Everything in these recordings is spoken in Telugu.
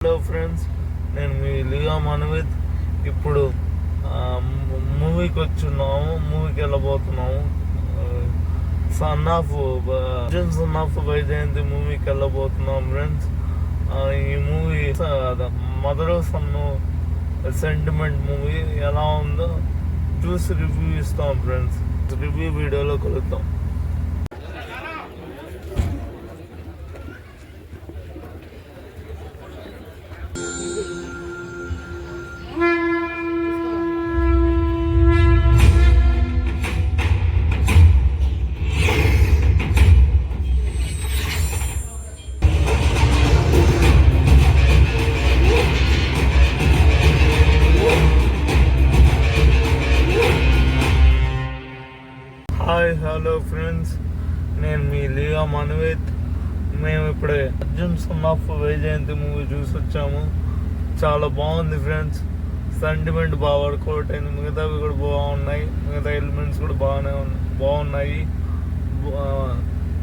హలో ఫ్రెండ్స్, నేను మీ లియా మనవిత్. ఇప్పుడు మూవీకి మూవీకి వెళ్ళబోతున్నాము. సన్ ఆఫ్ వైజయంతి మూవీకి వెళ్ళబోతున్నాం ఫ్రెండ్స్. ఈ movie mother son sentiment movie ఎలా ఉందో చూసి రివ్యూ ఇస్తాం ఫ్రెండ్స్. రివ్యూ వీడియోలో కలుద్దాం. హలో ఫ్రెండ్స్, నేను మీ లియా మనవిత్. మేము ఇప్పుడే సన్ ఆఫ్ వైజయంతి మూవీ చూసి వచ్చాము. చాలా బాగుంది ఫ్రెండ్స్. సెంటిమెంట్ బాగా వర్కౌట్ అయింది. మిగతావి కూడా బాగున్నాయి. మిగతా ఎలిమెంట్స్ కూడా బాగున్నాయి.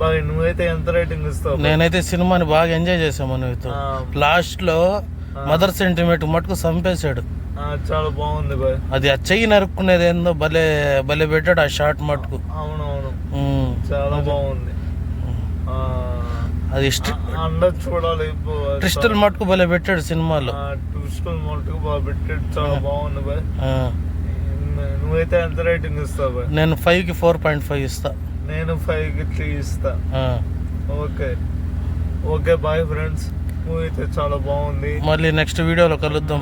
బాగా నువ్వైతే ఎంత రేటింగ్ ఇస్తావు? నేనైతే సినిమాని బాగా ఎంజాయ్ చేసాము. లాస్ట్ లో మదర్ సెంటిమెంట్ మటుకు చంపేశాడు. చాలా బాగుంది బాయ్. అది ఆ చెయ్యి నరుక్కునేది ఏందో భలే పెట్టాడు ఆ షార్ట్ మటుకు. అవునవును, చాలా బాగుంది. అది చూడాలి. ట్విస్టుల్ మటుకు భలే పెట్టాడు సినిమాలో. ట్విస్టుల్ మటుకు బాగా పెట్టాడు. చాలా బాగుంది బాయ్. నువ్వైతే ఎంత రేటింగ్ ఇస్తావు బాయ్? నేను 5కి 4.5 ఇస్తా. నేను 5కి 3 ఇస్తా. Okay bye friends. మూవీ అయితే చాలా బాగుంది. మళ్ళీ నెక్స్ట్ వీడియోలో కలుద్దాం.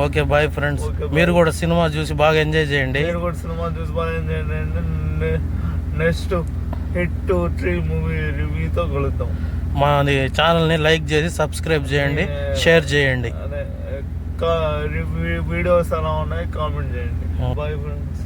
Okay bye friends. మీరు కూడా సినిమా చూసి బాగా ఎంజాయ్ చేయండి. నెక్స్ట్ హిట్ 3 మూవీ రివ్యూతో కలుద్దాం. మా ఛానల్ని లైక్ చేసి సబ్స్క్రైబ్ చేయండి, షేర్ చేయండి. వీడియోస్ ఎలా ఉన్నాయి కామెంట్ చేయండి. Bye friends.